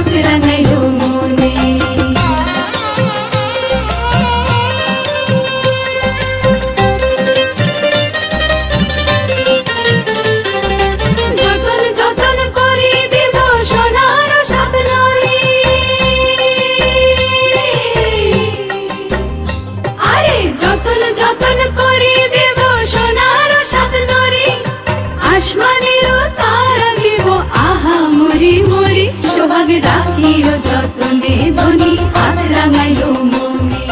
চোখ রাঙাইলো মনে। যতন যতন করি দেব সোনার সাত নরি, আরে যতন যতন করি দেব সোনার সাত নরি, আসমানেরও তারা দিব আহা মরি মরি, সোহাগ রাখিও যতনে ধনী হাত রাঙাইলো মনে।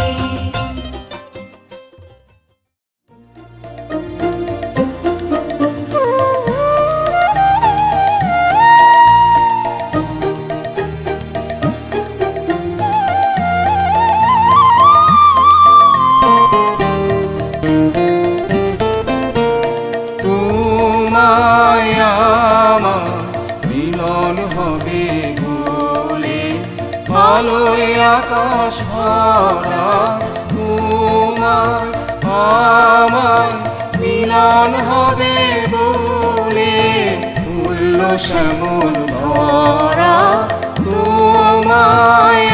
তোমায় আমার মিলন হবে বলে, আলোয় আকাশ ভরা। তোমায় আমার মিলন হবে বলে, ফুল শ্যামল ভরা। তোমায়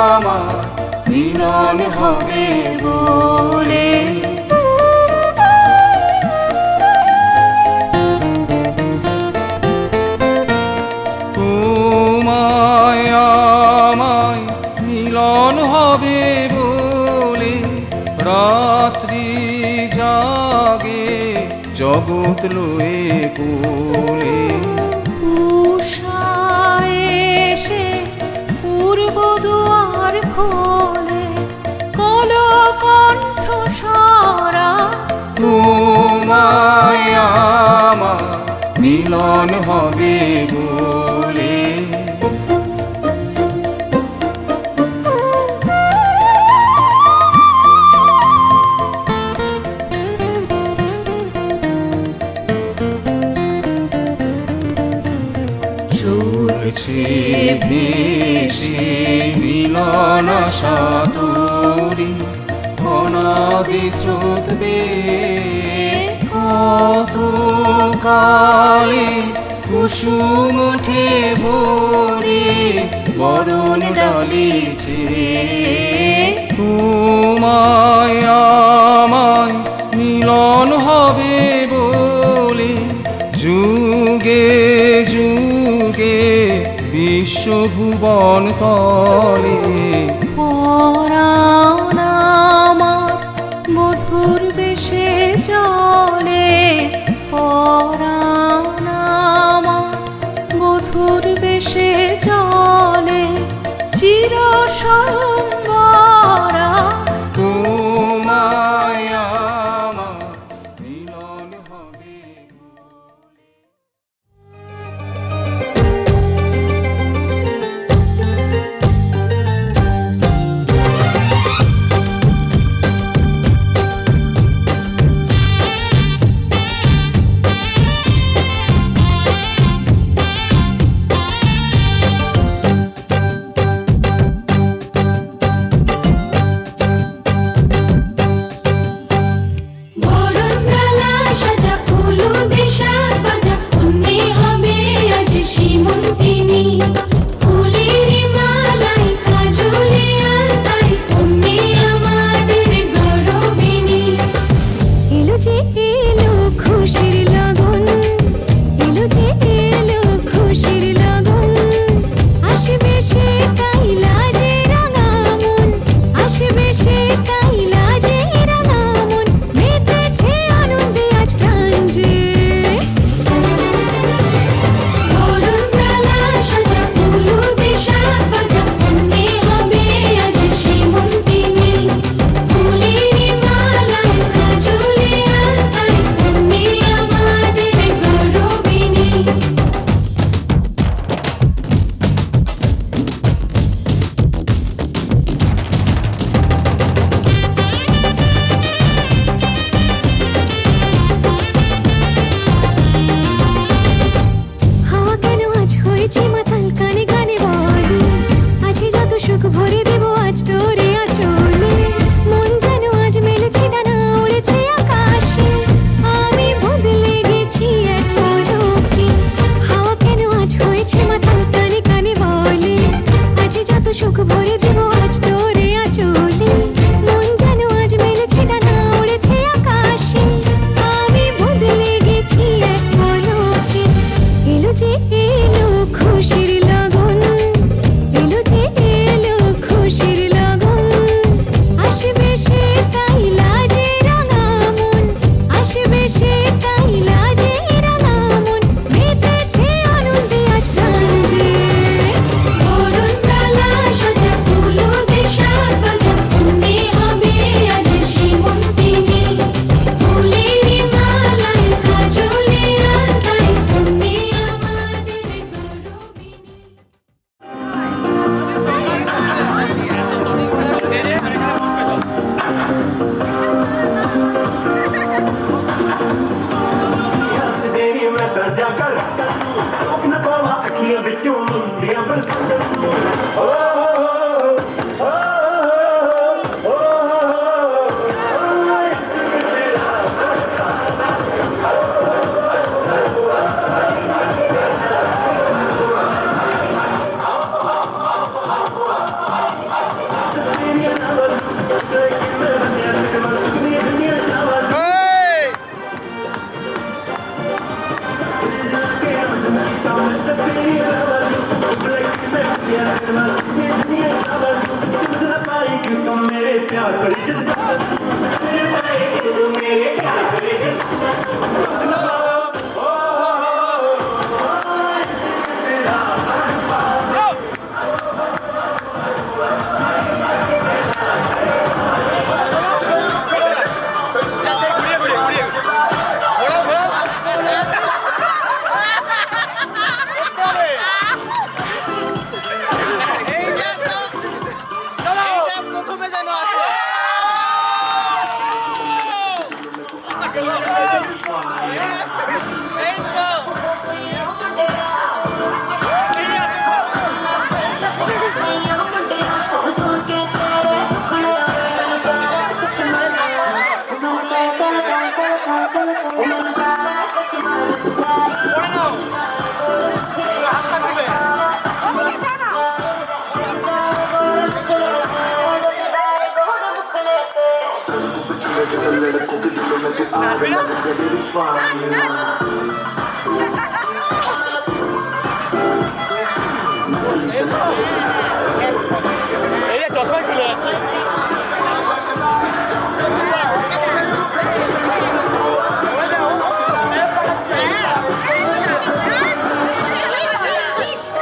আমার মিলন হবে বলে, তোমায় আমায় মিলন হবে বলে, রাত্রি জাগে জগৎ লয়ে কোলে। উষায় এসে পূর্ব দুয়ার খোলে, কলকণ্ঠ সারা। তোমায় আমার মিলন হবে বলে, চলছে ভেসে মিলন আশা তোরি, অনাদি স্রোত বেয়ে কত কালে কুসুম উঠে ভরে, বরণ ডালিছে। তোমায় আমায় মিলন হবে বলে, যুগে যুগে বিশ্বভুবন তলে। পরাণ আমার মধুর বেশে চলে, পরাণ আমার মধুর বেশে চলে, চির সম্বরা। তোমায় আমার মিলন হবে বলে।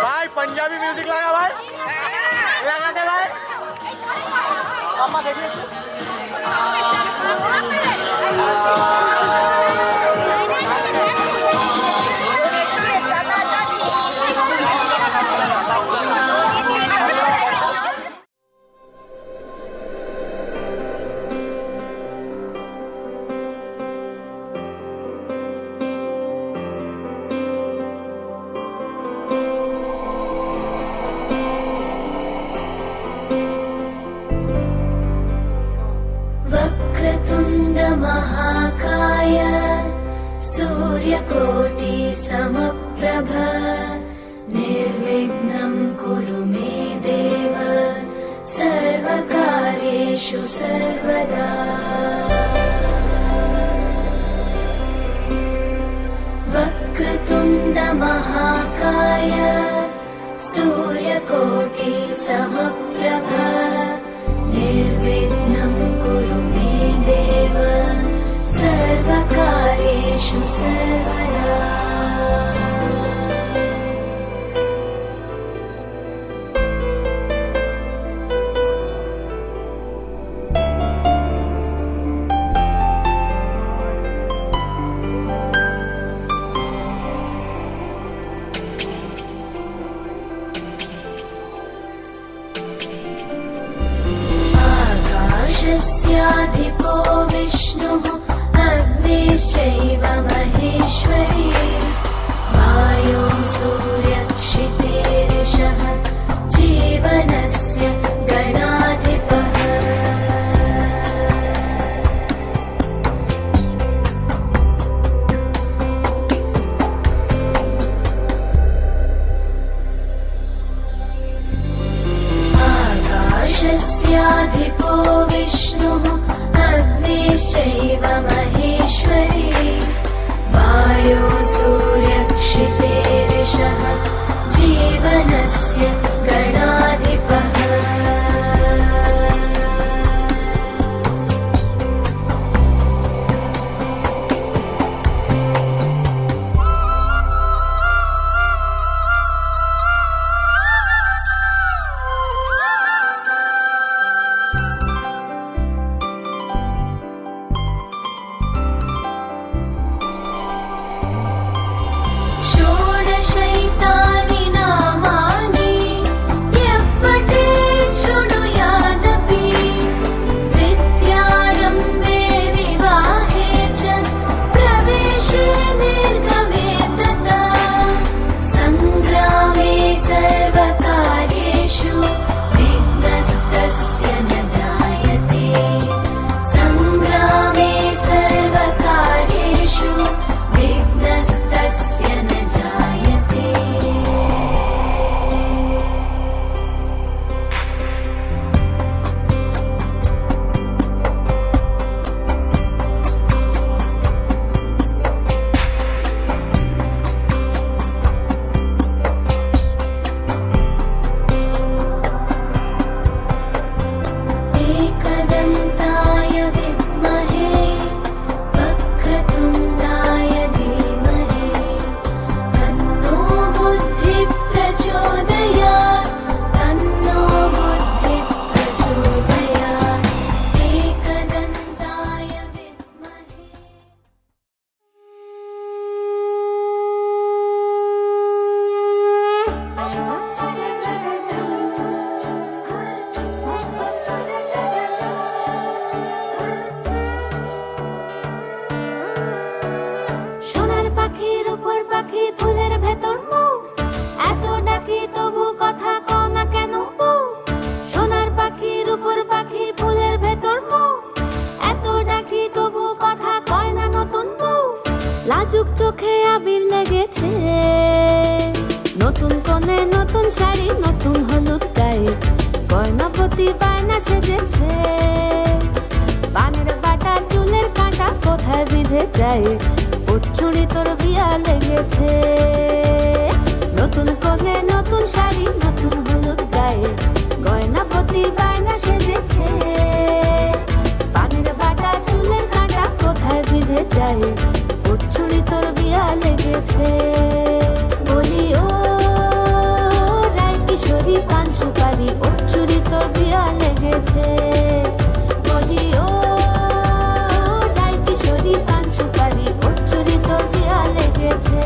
भाई पंजाबी म्यूजिक लगा भाई, लगा दे भाई। पापा देखिए वक्रतुण्ड महाकाय सूर्यकोटि समप्रभ निर्विघ्नं कुरु मे देव सर्वकार्येषु सर्वदा। वक्रतुण्ड महाकाय सूर्यकोटि समप्रभ निर्विघ्नं कुरु मे देव सर्वकार्येषु सर्वदा। आकाशस्याधिपो विष्णुः अग्निश्चैव महेश्वरी वायो सूर्यक्षितेरिषः जीवनस्य गणाधिपः। आकाशस्याधिपो विष्णुः अग्निश्चैव महेश्वरी वायो सूर्यक्षितेरिषः जीवनस्य गणाधिपः। শাড়ি নতুন হলুদ গায়ে গয়নাপতি বায়না সেজেছে পানের বাটা চুলের কাঁটা কোথায় বিঁধে যায় ওর চুড়ি তোর বিয়া লেগেছে নতুন কোণে নতুন শাড়ি নতুন হলুদ গায়ে গয়নাপতি বায়না সেজেছে পানের বাটা চুলের কাঁটা কোথায় বিঁধে যায় ওর চুড়ি তোর বিয়া লেগেছে বলি ও রায় কিশোরী পান সুপারি ওর চুড়ি তোর বিয়া লেগেছে বলি ও রায় কিশোরী পান সুপারি ওর চুড়ি তোর বিয়া লেগেছে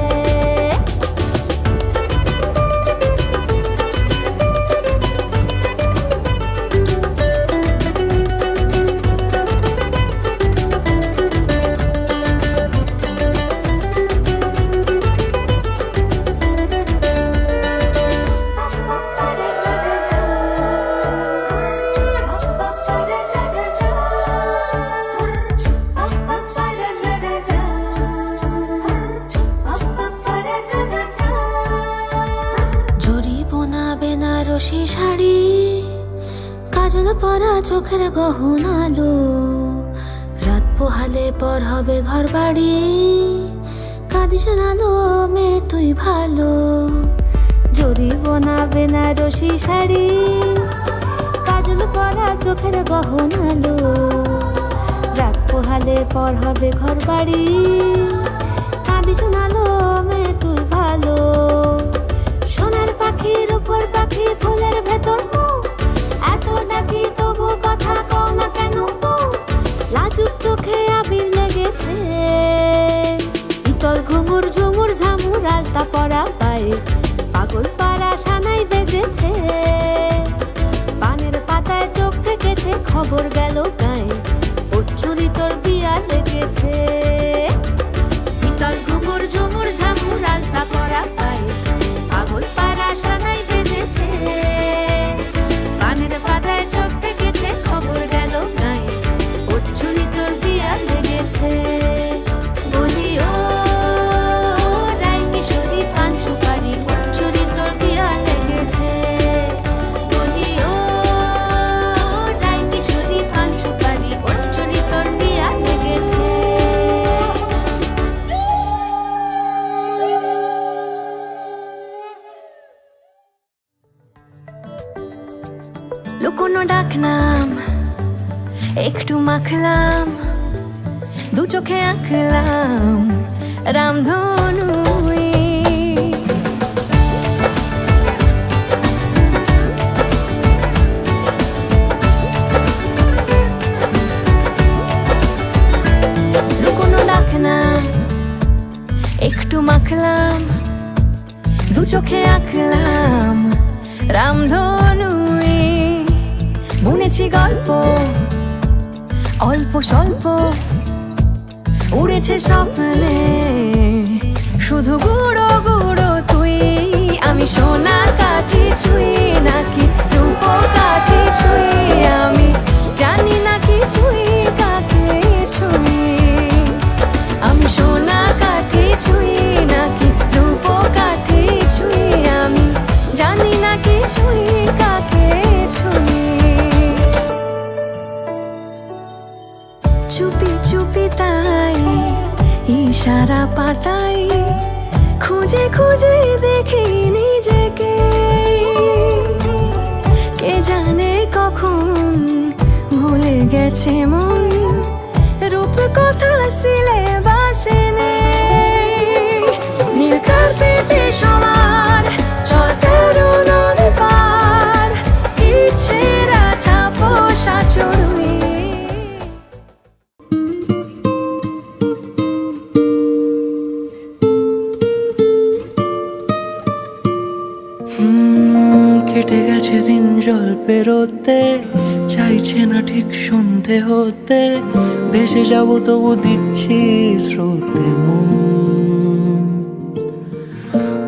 বেনারসি শাড়ি কাজল পরা চোখের গহনালো রাত পোহালে পর হবে ঘর বাড়ি কাঁদিস নালো মে তুই ভালো জরি বোনা বেনারসি শাড়ি কাজল পরা চোখের গহনালো রাত পোহালে পর হবে ঘর বাড়ি কাঁদিস নালো মে তুই ভালো সোনার পাখির উপর পাখি ফুলের ভেতর এত ডাকি তবু কথা কও না কেন লাজুক চোখে আবির লেগেছে ইতল ঘুমুর ঝুমুর ঝামুর আলতা পরা পায়ে পাগল পাড়া সানাই বেজেছে পানের পাতায় চোখ থেকেছে খবর গেল গায়ে ওর চুরি তোর বিয়া লেগেছে ইতল ঘুমুর ঝুমুর ঝামুর আলতা পরা পায়ে পাগল পাড়া সানাই বেজেছে পানের পাতায় চোখ থেকেছে খবর গেল গায়ে ওর চুরি তোর বিয়া লেগেছে বলি ও রায় কিশোরী পান সুপারি ওর চুরি তোর বিয়া লেগেছে বলি ও রায় কিশোরী পান সুপারি ওর চুরি তোর বিয়া লেগেছে লুকোনো ডাকনাম একটু মাখলাম দু চোখে আঁকলাম রামধনু লুকোনো ডাকনাম একটু মাখলাম দু চোখে আঁকলাম রামধনু বুনেছি গল্প অল্প স্বল্প উড়েছে স্বপ্নে শুধু গুঁড়ো গুঁড়ো তুই আমি সোনা কাঠি ছুঁই নাকি রূপ কাঠি ছুঁই আমি জানি না কি ছুঁই কাকে ছুঁই আমি সোনা কাঠি ছুঁই নাকি রূপ কাঠি ছুঁই আমি জানি না কি ছুঁই কাকে ছুঁই চুপি চুপি তাই ইশারা পাতাই খুঁজে খুঁজে দেখি নিজেকে কে জানে কখন ভুলে গেছে মন রূপ কথা সিলেবাসে নেই নীল কার্পেটে সবার চল তেরো নদী পার ইচ্ছেরা ছাপোষা চড়ুই কেটে গেছে দিন জল পেরোতে চাইছে না ঠিক সন্ধে হতে ভেসে যাব তবু দিচ্ছি স্রোতে মন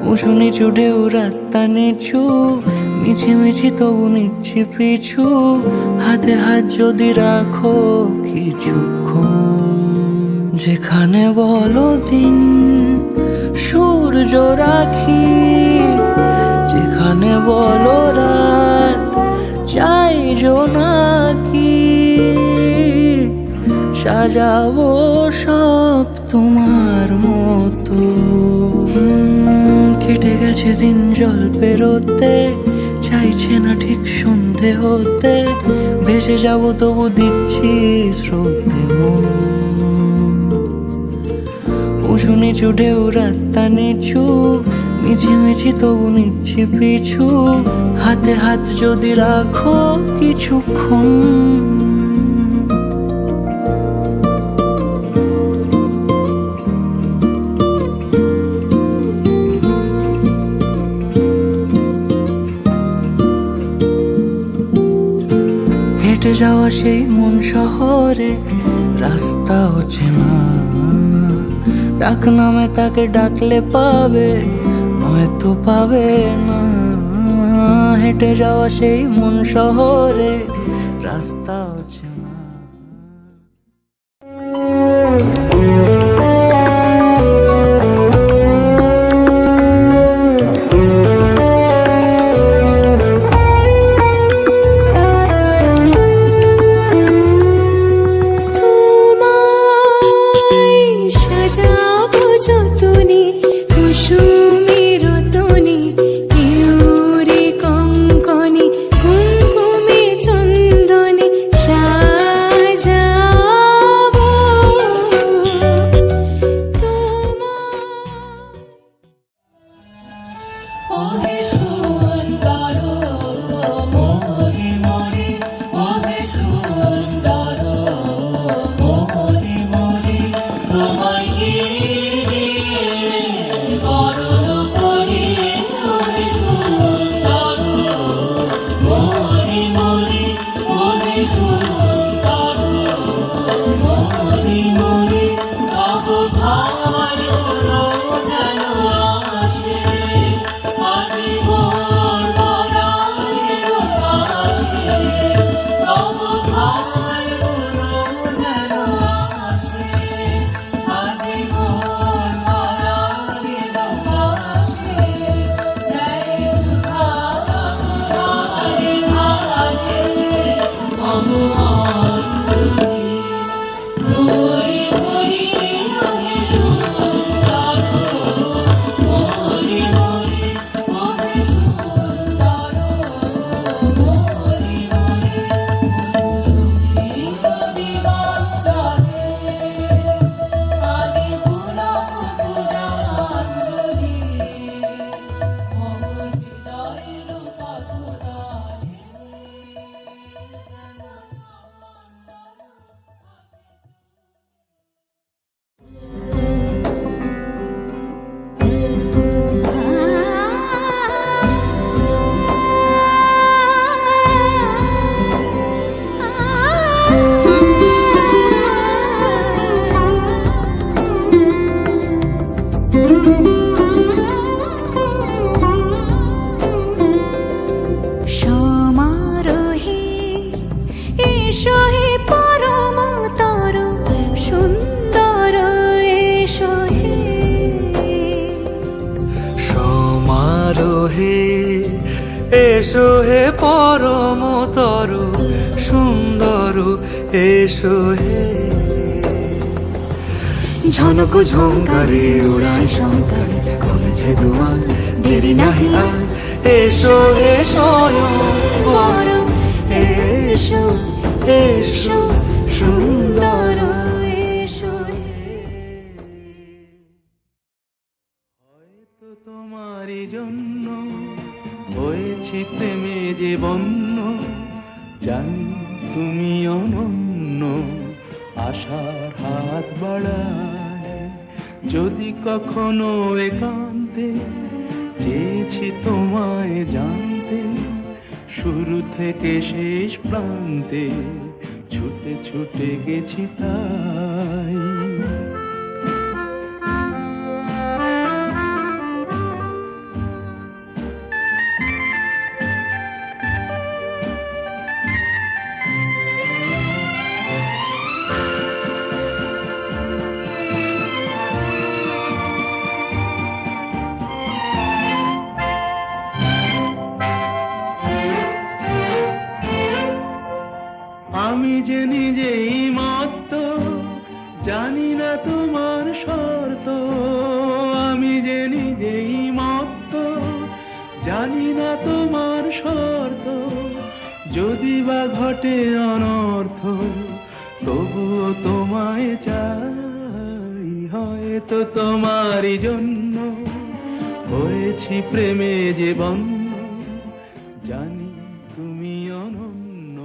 উঁচু নিচু ঢেউ রাস্তা নিচু মিছিমিছি তবু নিচ্ছি পিছু হাতে হাত যদি রাখো কিছুক্ষণ যেখানে বলো দিন সূর্য রাখি যেখানে এখানে বলো রাত চাইছো নাকি সাজাবো সব তোমার মতো। কেটে গেছে দিন জল পেরোতে, চাইছে না ঠিক সন্ধে হতে, ভেসে যাবো তবু দিচ্ছি স্রোতে মন। উঁচু নিচু ঢেউ রাস্তা নিচু, মিছিমিছি তবু নিচ্ছি পিছু, হাতে হাত যদি রাখো কিছুক্ষণ। হেঁটে যাওয়া সেই মন শহরে রাস্তা হচ্ছে না, ডাক নামে তাকে ডাকলে পাবে নয়তো পাবে না। হেঁটে যাওয়া সেই মন শহরে রাস্তা হচ্ছে না। সাজাবো যতনে কুসুমের রতনে, ইউরে কঙ্কনে কুমকুমে চন্দনে সাজাবো সমারোহে এসো হে পরমতর সুন্দর এসো হে। সমারোহে এসো হে পরমতর সুন্দর এসো হে। ঝনক ঝঙ্কারে উড়ায় শঙ্কর কমেছে দুয়ার দেরি নাহি আর। এসো হে স্বয়ং বরং এসো এসো সুন্দর এসো হে। হয়তো তোমারই জন্য হয়েছি প্রেমে যে বন্য, জানি তুমি অনন্য আশার হাত বাড়ায়। যদি কখনো একান্তে চেয়েছি তোমায় জানতে, শুরু থেকে শেষ প্রান্তে ছুটে ছুটে গেছি তাই। যে নিজেই মত্ত, জানি না তোমার শর্ত। আমি যে নিজেই মত্ত, জানি না তোমার শর্ত। যদি বা ঘটে অনর্থ, তবুও তোমায় চাই। হয়তো তোমারই জন্য হয়েছি প্রেমে যে বন্য। জানি তুমি অনন্য,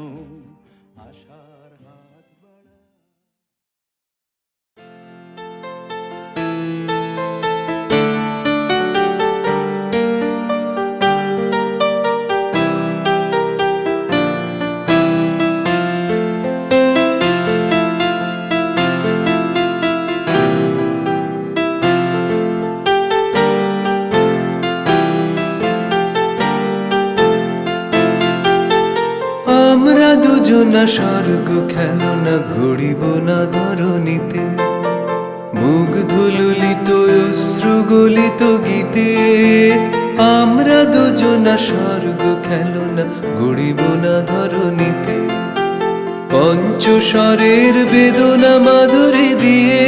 আশার হাত বাড়া। আমরা দুজনা স্বর্গ খেলনা গড়িব না ধরণীতে, মুগ্ধ ললিত অশ্রু গলিত গীতে। আমরা দুজনা স্বর্গ খেলনা গড়িব না ধরণীতে, পঞ্চস্বরের বেদনা মাধুরী দিয়ে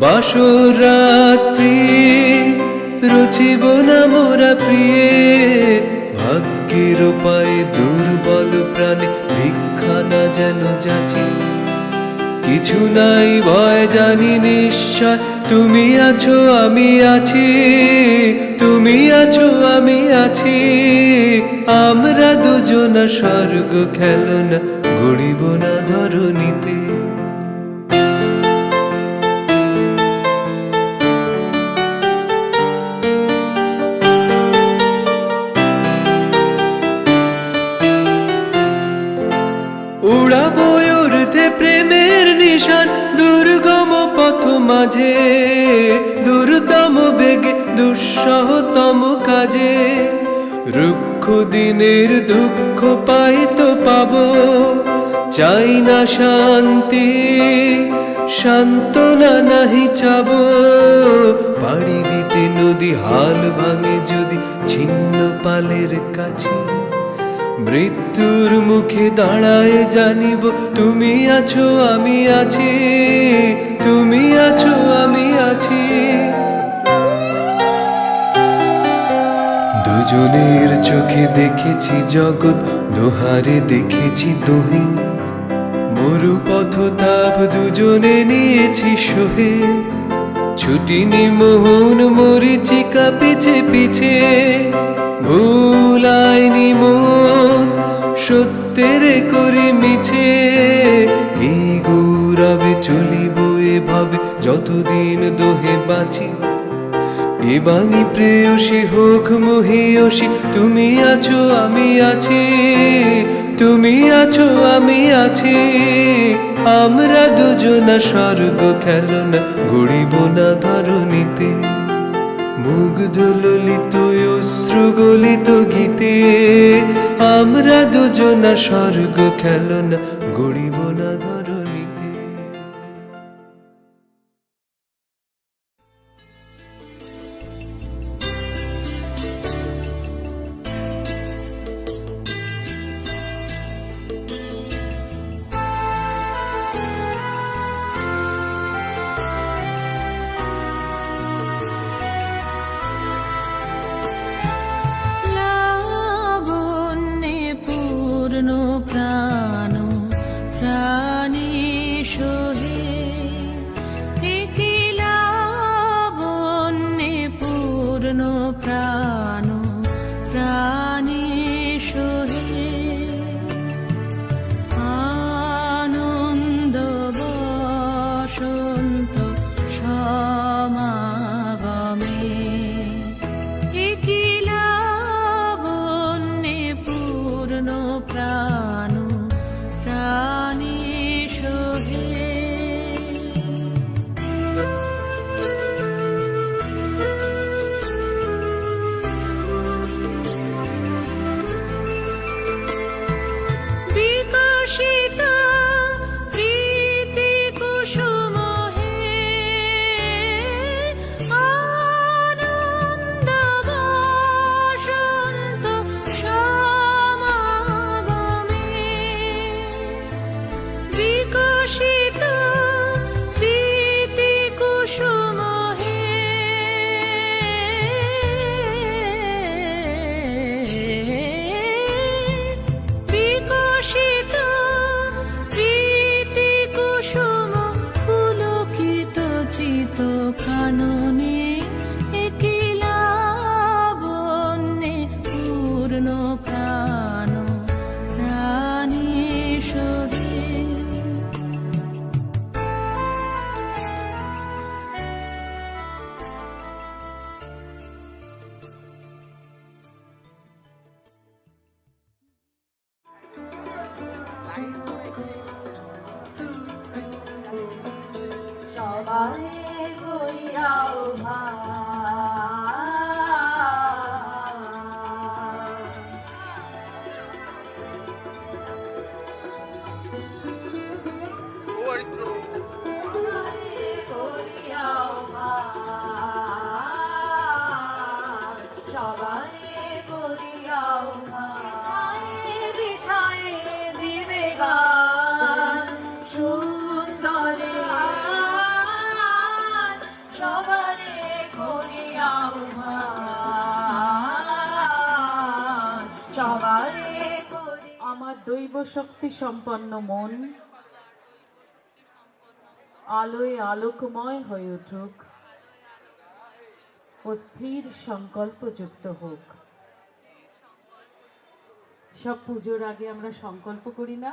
বাসর রাত্রি রচিব না মোরা প্রিয়ে। ভাগ্যের পায়ে দুর্বল প্রাণে ভিক্ষা না যেন যাচি, কিছু নাই ভয় জানি নিশ্চয় তুমি আছো আমি আছি। তুমি আছো আমি আছি, আমরা দুজনা স্বর্গ খেলনা গড়িব না ধরণীতে। উড়াবো উড়তে প্রেমের নিশান দুর্গম পথ মাঝে, দুর্দম বেগে দুঃসহতম কাজে। রুক্ষ দিনের দুঃখ পাইতো পাবো, চাই না শান্তি সান্ত্বনা নাহি চাবো। পাড়ি দিতে নদী হাল ভাঙে যদি ছিন্ন পালের কাছে, মৃত্যুর মুখে দাঁড়ায় জানিব তুমি আছো আমি আছি। তুমি আছো আমি আছি, দুজনের চোখে দেখেছি জগৎ, দোহারে দেখেছি দোহে। মরুপথ তাপ দুজনে নিয়েছি সহে, ছুটিনি মোহন মরিচিকা পিছে পিছে। ভুলাইনি মন সত্যের করি মিছে, এই গৌরবে চলিব এভাবে যতদিন দোহে বাঁচি। এ বাণী প্রেয়সী হোক মহিয়সী, তুমি আছো আমি আছি। তুমি আছো আমি আছি, আমরা দুজনা স্বর্গ খেলনা গড়িব না ধরণীতে। মুগ্ধ ললিত অশ্রু গলিত গীতে, আমরা দুজনা স্বর্গ খেলনা গড়িব না ধরণীতে। লাবণ্যে পূর্ণ প্রাণ প্রাণী সোহে, একি লাবণ্যে পূর্ণ প্রাণ প্রাণী সোহে। আনন্দ বসন্ত সমাগমে, একি লাবণ্যে পূর্ণ প্রাণ প্রাণী সোহে। বিকশিত প্রীতি কুসুম হে, আনন্দ বসন্ত সমাগমে। সবারে করিয়াও ভাই। সবারে করিয়াও ভাই, সবারে করিয়াও ভাই। বিছায়ে বিছায়ে দিবে গান সুন্দরে, সবারে করিয়াও ভাই, সবারে করি। আমার দৈব শক্তি সম্পন্ন মন আলোয় আলোকময় হয়ে উঠুক ও স্থির সংকল্পযুক্ত হোক। সব পুজোর আগে আমরা সংকল্প করি না?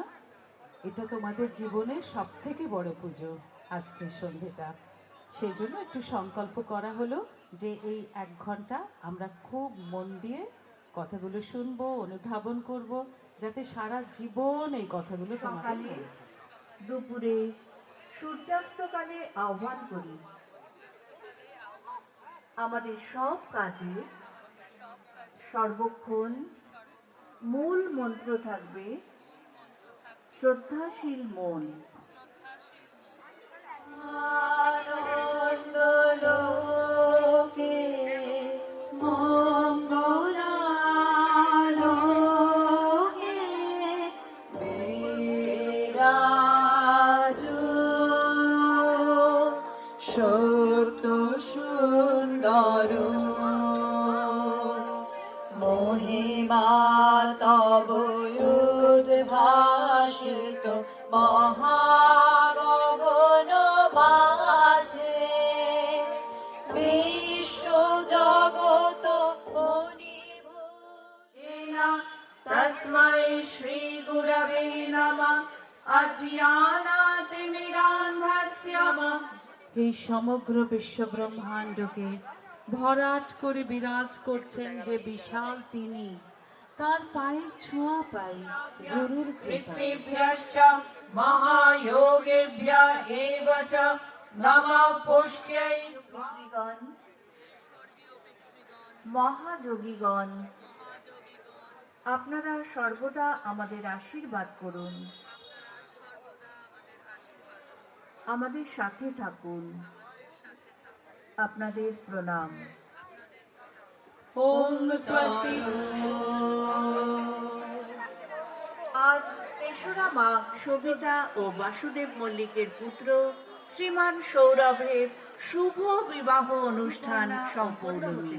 এটা তোমাদের জীবনের সব থেকে বড় পুজো আজকের সন্ধেটা। সেই জন্য একটু সংকল্প করা হলো যে এই 1 ঘন্টা আমরা খুব মন দিয়ে কথাগুলো শুনবো, অনুধাবন করব, যাতে সারা জীবন এই কথাগুলো তোমাদের সকালে, মনে থাকে। দুপুরে, সূর্যাস্তকালে আহ্বান করি। আমাদের সব কাজে সর্বক্ষণ মূল মন্ত্র থাকবে শ্রদ্ধাশীল মন। আনন্দ লোকে মঙ্গলালোকে বিরাজু সত্য সুন্দর মহিমা তব উদ্ভাসিত মহাগগন মাঝে বিশ্ব জগত অনিভূষেণ তস্मै শ্রী গুরবে নমঃ অজ্ঞানাতিমিরান্ধস্য এই সমগ্র বিশ্ব ব্রহ্মাণ্ডকে ভরাট করে বিরাজ করছেন যে বিশাল তিনি, তার পায়ের ছোঁয়া পাই গুরুর কৃপায়। পিতৃভ্যশ্চ মহাযোগেভ্য এব চ নমঃ পুষ্ট্যৈ। মহাযোগীগণ, আপনারা সর্বদা আমাদের আশীর্বাদ করুন, আমাদের সাথে থাকুন। আপনাদের প্রণাম। ওম স্বস্তি। আজ ৩রা মাঘ সবিতা ও বাসুদেব মল্লিকের পুত্র শ্রীমান সৌরভের শুভ বিবাহ অনুষ্ঠান সম্পূর্ণমী।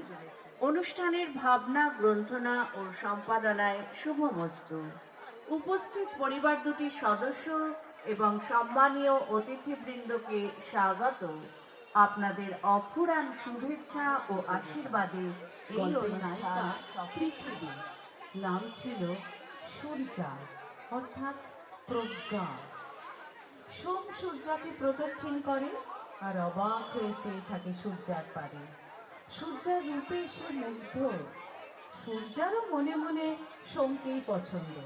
অনুষ্ঠানের ভাবনা, গ্রন্থনা ও সম্পাদনায় শুভমস্তু। উপস্থিত পরিবার দুটির সদস্য এবং সম্মানীয় অতিথিবৃন্দকে স্বাগত। আপনাদের অফুরান শুভেচ্ছা ও আশীর্বাদে এই গল্পের নায়িকা অনুষ্ঠান পৃথিবী, নাম ছিল সূর্যা অর্থাৎ প্রজ্ঞা। সোম সূর্যাকে প্রদক্ষিণ করে আর অবাক হয়ে চেয়ে থাকে সূর্যার পারে। সূর্যার রূপে সে মুগ্ধ। সূর্যারও মনে মনে সোমকেই পছন্দ।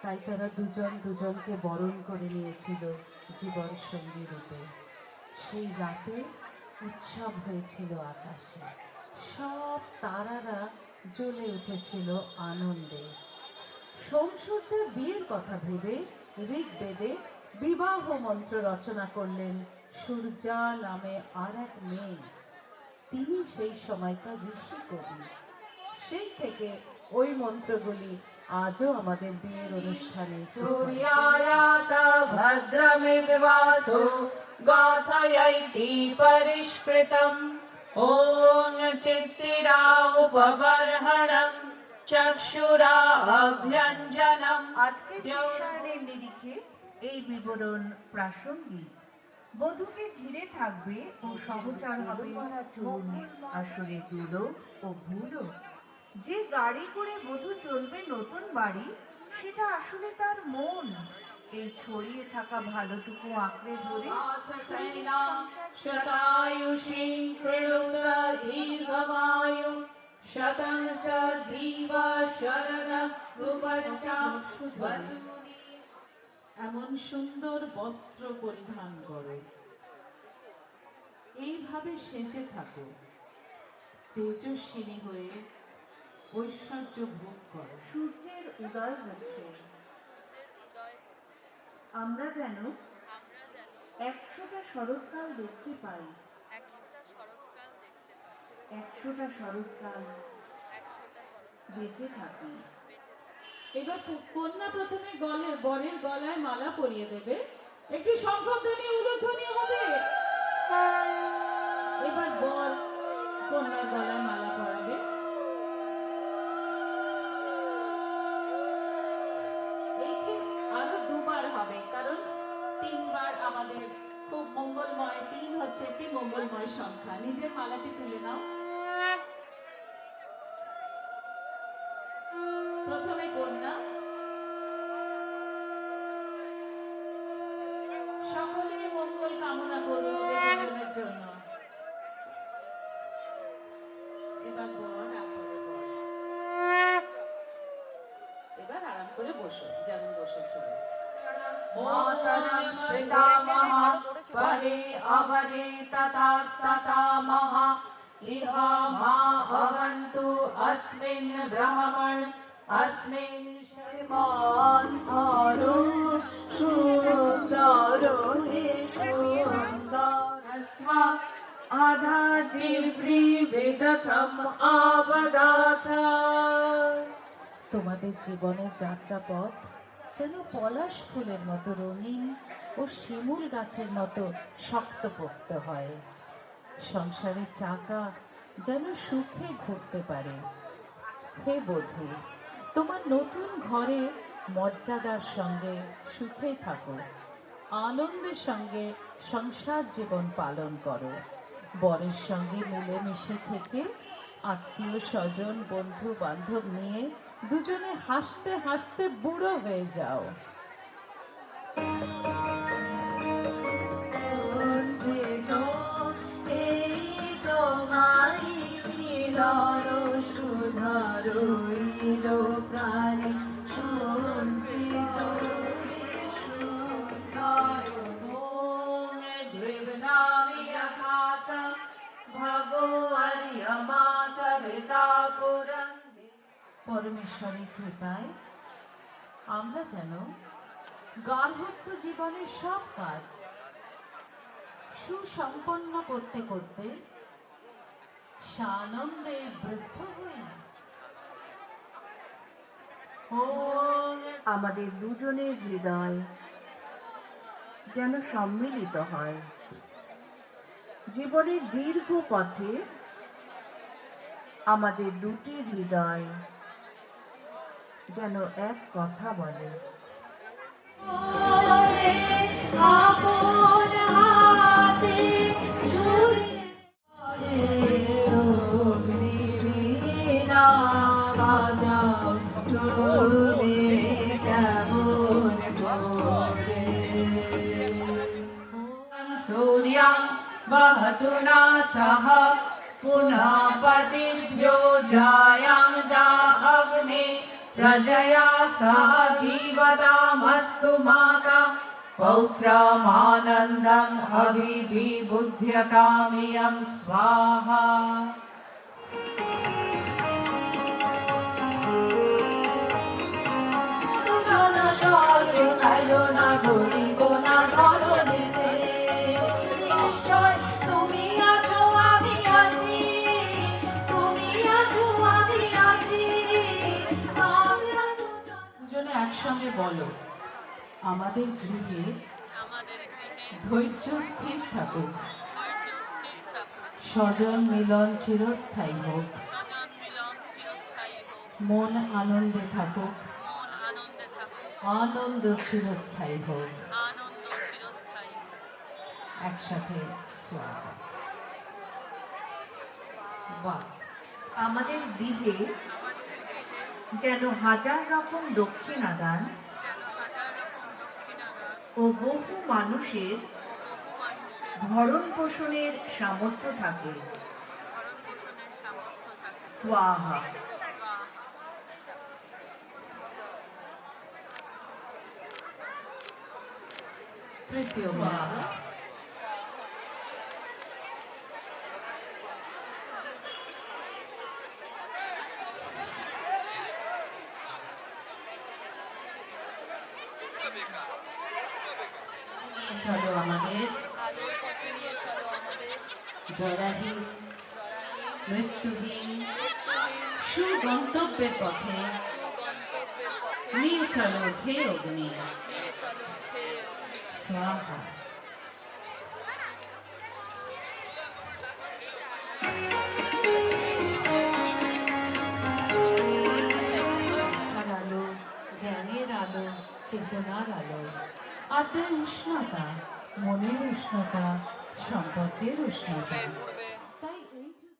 তাই তারা দুজন দুজনকে বরণ করে নিয়েছিল জীবন সঙ্গী রূপে। সেই রাতে উৎসব হয়েছিল আকাশে, সব তারারা জ্বলে উঠেছিল আনন্দে। সোম সূর্যের বিয়ের কথা ভেবে ঋগ্বেদে বিবাহ মন্ত্র রচনা করলেন সূর্যা নামে আর এক মেয়ে। তিনি সেই সময়কার ঋষি কবি। সেই থেকে ওই মন্ত্রগুলি আজও আমাদের বিয়ের অনুষ্ঠানে सूर्यायात भद्रमिद्वासो गाथयैति परिष्कृतम् ॐ चित्तिरा उपबर्हणं चक्षुरा अभ्यञ्जनम्। আজকে ঈশ্বরের নিরিখে এই বিবরণ প্রাসঙ্গিক। বধূকে ঘিরে থাকবে ও সহচার হবে চুল, আসরে দুলো ও ভুলো। যে গাড়ি করে বধূ চলবে নতুন বাড়ি, সেটা আসলে তার মন। এই ছড়িয়ে থাকা ভালোটুকু আঁকড়ে ধরে শতায়ুষী প্রণুত দীর্ঘমায়ু শতং চ জীবা শরদ সুবচ্চা এমন সুন্দর বস্ত্র পরিধান করো এইভাবে সেজে থাকো, তেজস্বিনী হয়ে ঐশ্বর্য ভোগ করো। সূর্যের উদয় হচ্ছে, আমরা যেন 100টা শরৎকাল দেখতে পাই, 100টা শরৎকাল বেঁচে থাকি। এবার কন্যা প্রথমে বরের গলায় মালা পরিয়ে দেবে, একটি শঙ্খধ্বনি উলুধ্বনি হবে। এবার বর কন্যার গলায় মালা পরাবে। এইটি আরো দুবার হবে, কারণ 3বার আমাদের খুব মঙ্গলময়। 3 হচ্ছে একটি মঙ্গলময় সংখ্যা। নিজের মালাটি তুলে নাও। প্রথমে কন্যা, সকলে মঙ্গল কামনা করুন এদের দুজনের জন্য। এবার বর এবার আরাম করে বসো, যেমন বসেছিল। मातरं पितामहः परे अवरे ततास्ततामः इह मा भवन्तु अस्मिन् ब्रह्मन् अस्मिन् श्रीमान् अरुण सुन्दरो हि सुन्दरस्व अधा जिव्रीविदथम् आवदाथ। তোমাদের জীবনের যাত্রাপথ যেন পলাশ ফুলের মতো রঙিন ও শিমুল গাছের মতো শক্তপোক্ত হয়। সংসারের চাকা যেন সুখে ঘুরতে পারে। হে বধূ, তোমার নতুন ঘরে মর্যাদার সঙ্গে সুখে থাকো, আনন্দের সঙ্গে সংসার জীবন পালন করো। বরের সঙ্গে মিলেমিশে থেকে আত্মীয় স্বজন বন্ধু বান্ধব নিয়ে দুজনে হাসতে হাসতে বুড়ো হয়ে যাও। প্রাণী সঞ্চিত পরমেশ্বরের কৃপায় আমরা যেন গার্হস্থ্য জীবনের সব কাজ সুসম্পন্ন করতে করতে সানন্দে বৃদ্ধ হই। আমাদের দুজনের হৃদয় যেন সম্মিলিত হয়, জীবনের দীর্ঘ পথে আমাদের দুটি হৃদয় যেন এক কথা বলে। আপন হাতে ছুঁয়ে অগ্নিবীণা বাজাও তুমি কেমন করে। सूर्यं वहतु न सह पुनः पतिभ्यो जायां दा अग्ने प्रजया सह जीवतामस्तु माता पौत्रमानन्दम् अभिविबुध्यतामियं स्वाहा। জনস্বর্গে খাইলো না গরিব না ধরনীতে, নিশ্চয় তুমি আছো আমি আছি, তুমি আছো আমি আছি, আমরা দুজনে একসঙ্গে বলো, আমাদের গৃহে ধৈর্য স্থির থাকুক, স্বজন মিলন চিরস্থায়ী হোক, মন আনন্দে থাকুক, আনন্দ চিরস্থায়ী হোক। একসাথে স্বাগত। বাহ, আমাদের গৃহে যেন হাজার রকম দক্ষিণা দান ও বহু মানুষের ভরণ পোষণের সামর্থ্য থাকে। স্বাহা। তৃতীয় মন্ত্র। চলো আমাদের জরাহীন মৃত্যুহীন সুগন্তব্যের পথে নিয়ে চলো হে অগ্নি স্বাহা। আলো, জ্ঞানের আলো, চেতনার আলো, আত্মার উষ্ণতা, মনের উষ্ণতা, সম্পর্কের উষ্ণতা। তাই এই যুগে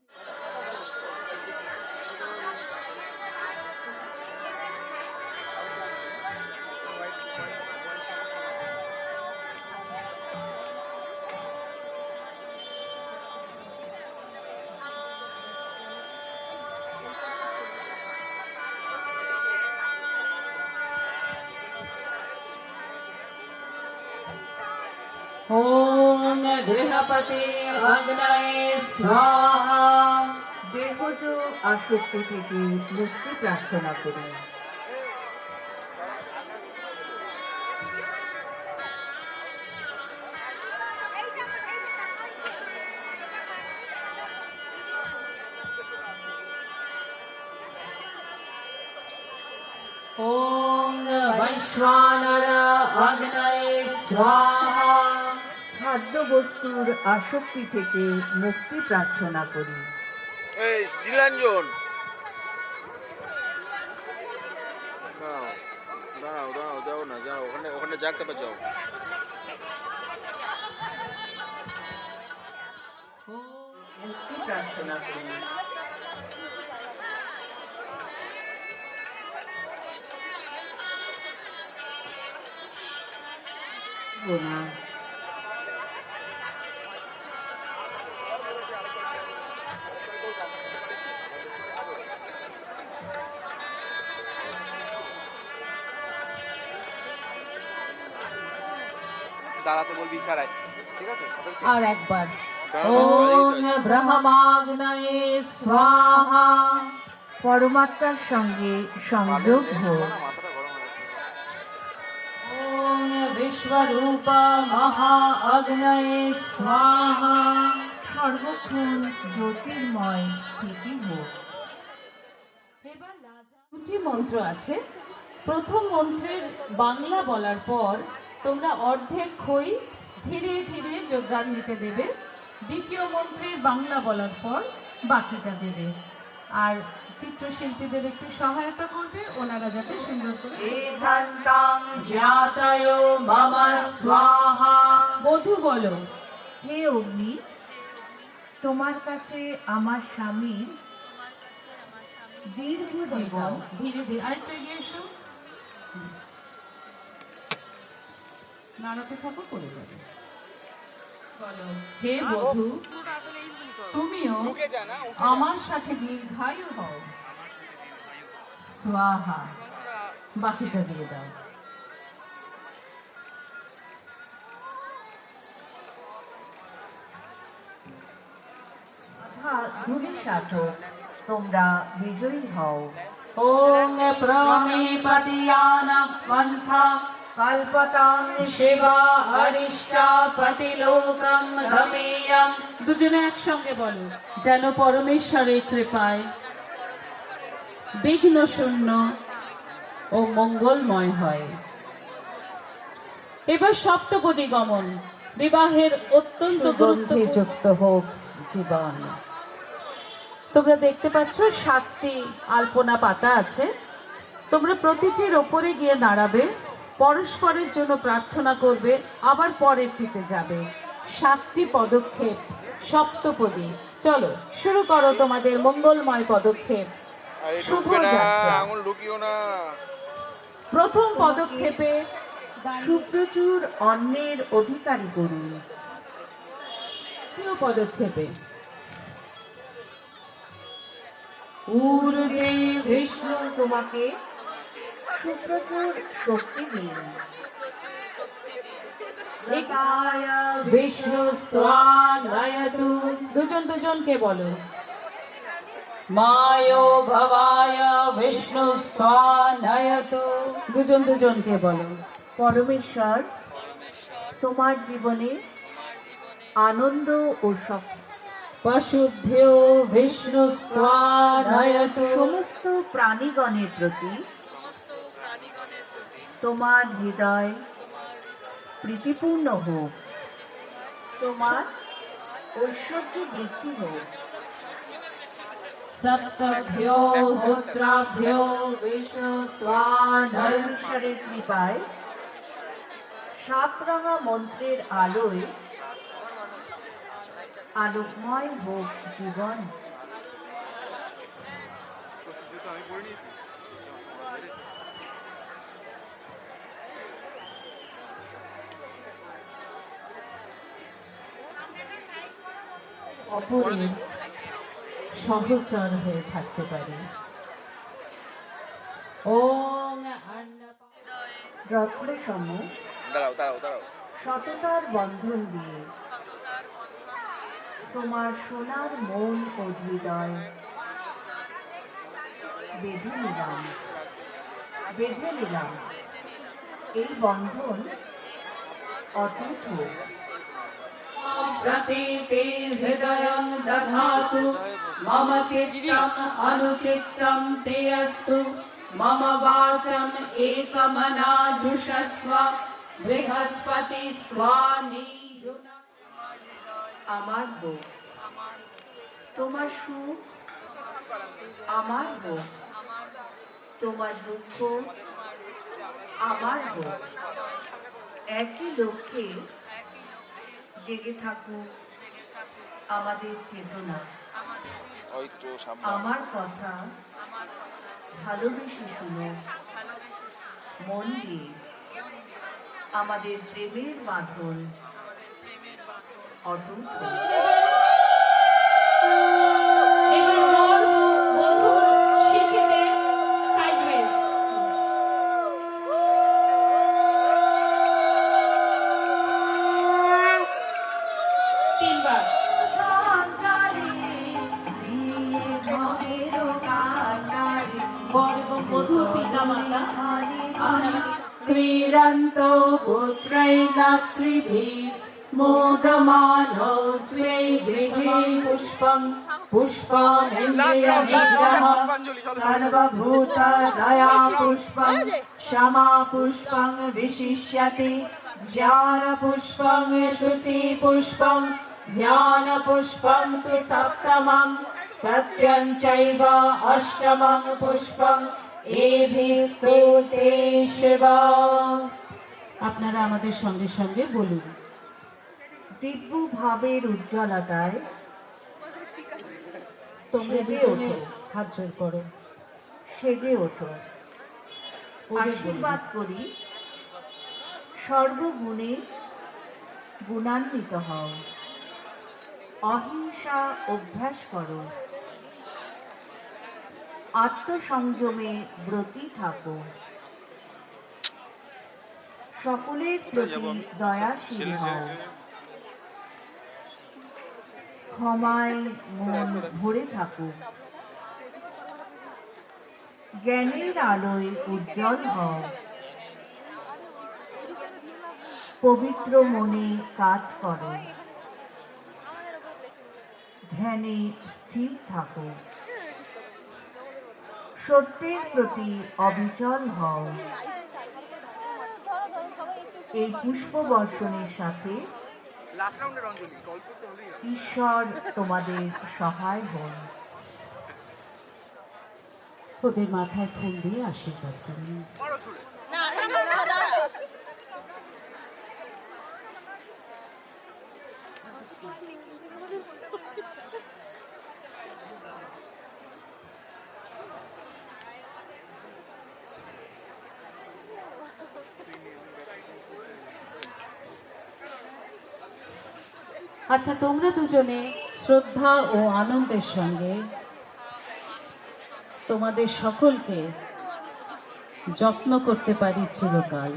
ওম গৃহপতি অগ্নয়ে স্বাহা। দেহজ আসক্তি থেকে মুক্তি প্রার্থনা করি। ওম বৈশ্বানর অগ্নয়ে স্বাহা। খাদ্যবস্তুর আসক্তি থেকে মুক্তি প্রার্থনা করি। এই নীলাঞ্জন দাঁড়াও দাঁড়াও যাও না যাও ওখানে ওখানে জাগতে পার যাও মুক্তি প্রার্থনা করি। গোনা দাঁড়াতে বলবি ইশারায় ঠিক আছে আর একবার ওম ব্রহ্মাগ্নয়ে স্বাহা। পরমাত্মার সঙ্গে সংযোগ হোক। মাথাটা গরম হয়ে যাচ্ছে ওম বিশ্বরূপ মহা অগ্নয়ে স্বাহা। সর্বক্ষণ জ্যোতির্ময় স্থিতি হোক। এবার দুটি মন্ত্র আছে। প্রথম মন্ত্রের বাংলা বলার পর তোমরা অর্ধেক খই ধীরে ধীরে যোগদান নিতে দেবে। দ্বিতীয় মন্ত্রের বাংলা বলার পর বাকিটা দেবে। আর চিত্রশিল্পীদের একটু সহায়তা করবে, ওনারা যাতে সুন্দর করে। বধূ বলো, হে অগ্নি, তোমার কাছে আমার স্বামীর দীর্ঘ জীবন। ধীরে ধীরে আরেকটু এগিয়ে এসো, নাড়াতে থাকো, করে যাবে। বলো, হে বধূ, তুমিও আমার সাথে দীর্ঘায়ু হও। স্বাহা। বাকিটা দিয়ে দাও। ধুলি সাধক, তোমরা বিজয়ী হও। ওম প্রমেপতিয়ান পন্থা কল্পতাং শিবা অরিষ্টা প্রতিলোকম গমেয়ং। দুজনে একসঙ্গে বলো, যেন পরমেশ্বরের কৃপায় বিঘ্ন শূন্য ও মঙ্গলময় হয়। এবার সপ্তপদী গমন। বিবাহের অত্যন্ত গুরুত্বযুক্ত হোক জীবন। তোমরা দেখতে পাচ্ছ 7টি আলপনা পাতা আছে। তোমরা প্রতিটির ওপরে গিয়ে দাঁড়াবে, পরস্পরের জন্য প্রার্থনা করবে, আবার পরেরটিতে যাবে। 7টি পদক্ষেপ, সপ্তপদী। চলো শুরু করো তোমাদের মঙ্গলময় পদক্ষেপ। শুভ যাত্রা। আঙুল ঢুকিও না। প্রথম পদক্ষেপে সুপ্রচুর অন্নের অধিকারী করুন। দ্বিতীয় পদক্ষেপে ঊর্জে বিষ্ণু তোমাকে সুপ্রচুর শক্তি দিন। বিষ্ণু স্ত্বানয়তু। দুজন দুজনকে বলো, মায়ো ভবায় বিষ্ণু স্ত্বানয়তু। দুজন দুজনকে বলো, পরমেশ্বর তোমার জীবনে আনন্দ ও সব পশুভ্যো বিষ্ণুস্ত্বানয়তু সমস্ত প্রাণীগণের প্রতি তোমার হৃদয় প্রীতিপূর্ণ হোক, তোমার ঐশ্বর্য বৃদ্ধি হোক। সপ্তভ্যো হোত্রাভ্যো বিষ্ণুস্ত্বানয়তু ঈশ্বরের কৃপায় সাতরঙা মন্ত্রের আলোয় আলোকময় হোক জীবন। অপরের সহচর হয়ে থাকতে পারে। ওং রত্নসম দাঁড়াও দাঁড়াও দাঁড়াও সততার বন্ধন দিয়ে তোমার সোনার মন ও হৃদয় বেঁধে নিলাম। এই বন্ধন অটুট হোক। প্রতীতে হৃদয়ং দধাতু মম চিত্তম অনুচিত্তম তে অস্তু মম বাচম একমনা জুষস্ব বৃহস্পতি স্বানি আমার হোক তোমার সুখ, আমার হোক তোমার দুঃখ, আমার হোক একই লক্ষ্যে জেগে থাকুক আমাদের চেতনা। ওই একটু সামনে আমার কথা ভালোবেসে শুনো মন দিয়ে, আমাদের প্রেমের বাঁধন অটুট হোক। এবার বর বধূর শিখিতে সাইডওয়েজ তিনবার বর এবং বধূর পিতা মাতা ক্রীড়ন্ত পুত্রৈরাত্রিভিঃ মোদমানো স্বে গৃহে পুষ্পং পুষ্পমেন্দ্রিয়নিগ্রহ সর্বভূত দয়া পুষ্পং ক্ষমা পুষ্পং বিশিষ্যতি জ্ঞান পুষ্পং শুচি পুষ্পং জ্ঞান পুষ্পং তু সপ্তমং সত্যং চৈব অষ্টমং পুষ্পং এভিস্তু তে শিব। আপনারা আমাদের সঙ্গে সঙ্গে বলুন। দিব্য ভাবের উজ্জ্বলতায় তোমরা সেজে দুজনে ওঠো। হাত জোড় করো। সেজে ওঠো। ওদের আশীর্বাদ করি সর্বগুণে গুণান্বিত হও, অহিংসা অভ্যাস করো, আত্মসংযমে ব্রতী থাকো, সকলের প্রতি দয়াশীল হও, ক্ষমায় মন ভরে থাকুক, জ্ঞানের আলোয় উজ্জ্বল হও, পবিত্র মনে কাজ করো, ধ্যানে স্থির থাকো, সত্যের প্রতি অবিচল হও। এই পুষ্প বর্ষণের সাথে ঈশ্বর তোমাদের সহায় হন। ওদের মাথায় ফুল দিয়ে আশীর্বাদ করুন। আচ্ছা, তোমরা দুজনে শ্রদ্ধা ও আনন্দের সঙ্গে তোমাদের সকলকে যত্ন করতে পারি চিরকাল।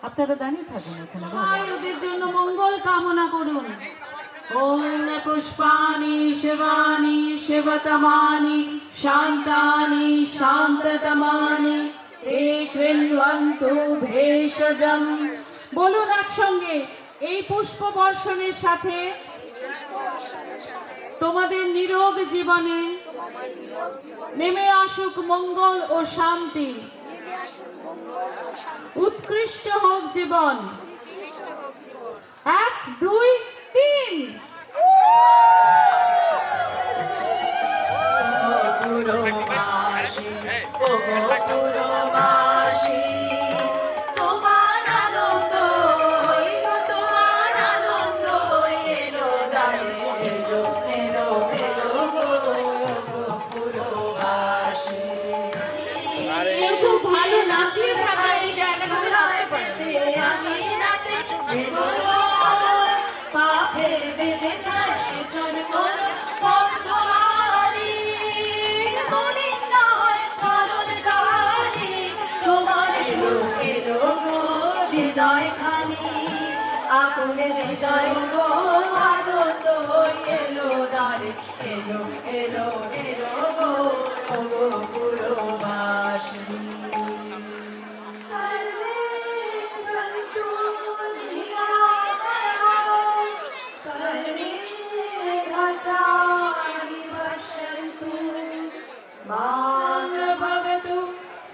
আপনারা দাঁড়িয়ে থাকুন এখানে, ওদের জন্য মঙ্গল কামনা করুন। ওম পুষ্পানি শিবানি শিবতমানি শান্তানি শান্ততমানি তে কৃণ্বা শান্তু ভেষজম। বলুন একসঙ্গে, এই পুষ্প বর্ষণের সাথে তোমাদের নিরোগ জীবনে নেমে আসুক মঙ্গল ও শান্তি, উৎকৃষ্ট হোক জীবন। 1 2 3। পুরবাসী, ও গো পুরবাসী, তোমার আনন্দ হইল, তোমার আনন্দ এলো দারে, এলো এলো এলো গো পুরবাসী। কেউ খুব ভালো নাচিয়ে থাকা এই জায়গাটাতে নাচতে পারে। আমি রাতে এলো পাপে বেজে কাশি চল কোন বন্ধুমারি, মনির নয় চরণ দারি, তোমার সুখ এলো গো হৃদয় খানি, আকুলে হৃদয় গো আনন্দ এলো দারে, এলো এলো এলো গো পুরবাসী। सर्वे सन्तु निरामयाः, सर्वे भद्राणि पश्यन्तु, मा भवतु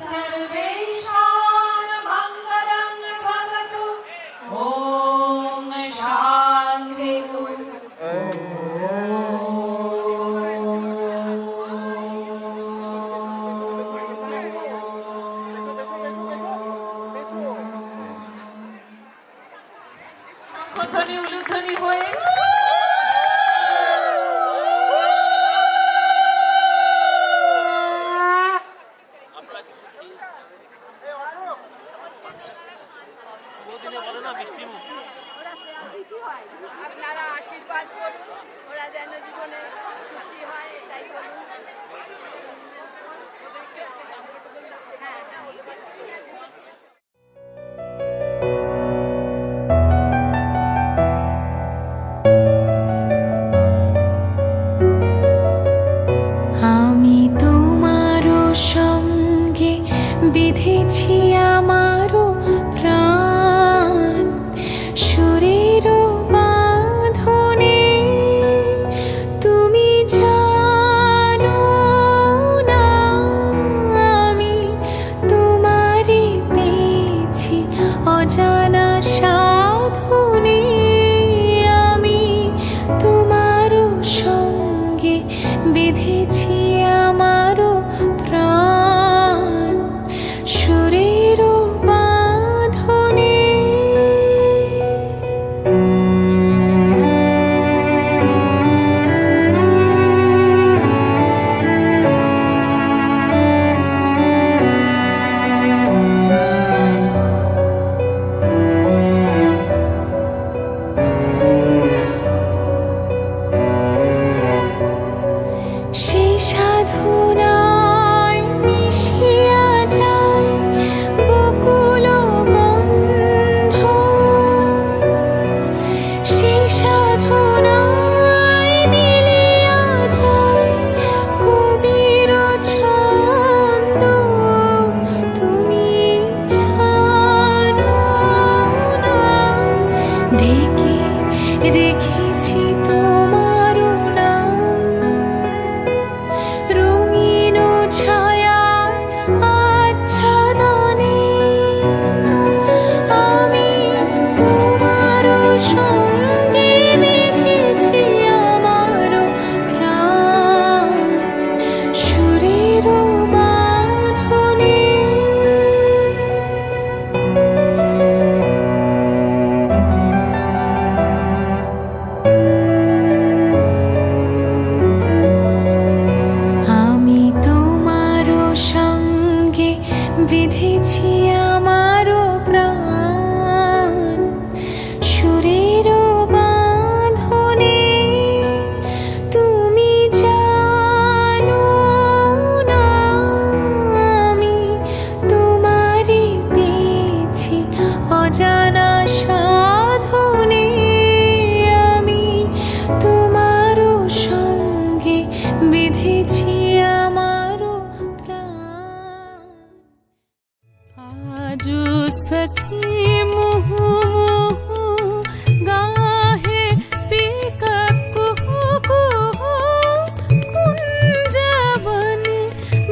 सर्वेषां मङ्गलं भवतु। ॐ शान्ति। শঙ্খধ্বনি উলুধ্বনি হয়ে আপনারা আশীর্বাদ করুন, ওরা যেন জীবনে সুখী হয়, এটাই বলুন। হ্যাঁ আমি তোমারও সঙ্গে বিধেছি আমারও প্রাণ, সুরেরও বাঁধনে তুমি জানো না, আমি তোমারে পেয়েছি অজানা সাধনে, আমি তোমারও সঙ্গে বিধেছি আমারও প্রাণ, সুরেরও বাঁধনে। সেই সাধনায় মিশিয়া যায় বকুল গন্ধ, সেই সাধনায় মিলিয়া যায় কবির ছন্দ, তুমি জানো না, ঢেকে রেখেছি তোমার নাম, রঙিন ছায়ার আচ্ছাদনে, আমি তোমার সঙ্গে বেঁধেছি আমার প্রাণ, সুরের বাঁধনে। আমি তোমারও সঙ্গে বিধেছি আমারও প্রাণ, সুরেরও বাঁধনে, তুমি জানো না, আমি তোমারে পেয়েছি অজানা সাধনে, আমি তোমারও সঙ্গে বিধেছি আমারও প্রাণ। सखी मुहु मुहु गाहे पीका कुहु कुहु कुंजबनी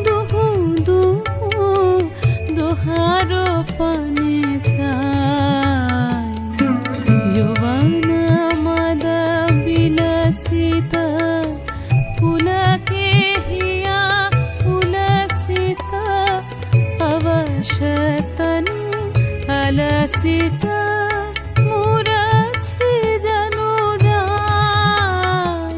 दुहु दुहु दोहारो पाने चाय यौवन मद विलसिता पुलके हिया पुलसिता अवशतनु अलसिता मुरझि जनु जाय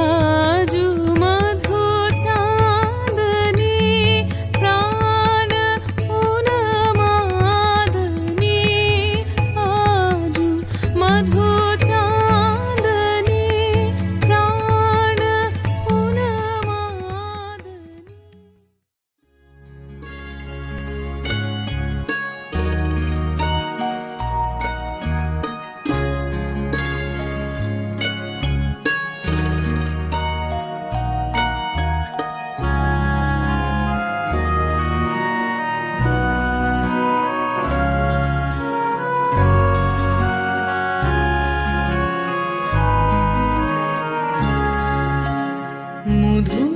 आजु मधु चांदनी प्राण उन्मादनी आजु मधु चांदनी प्राण उन्मादनी মধু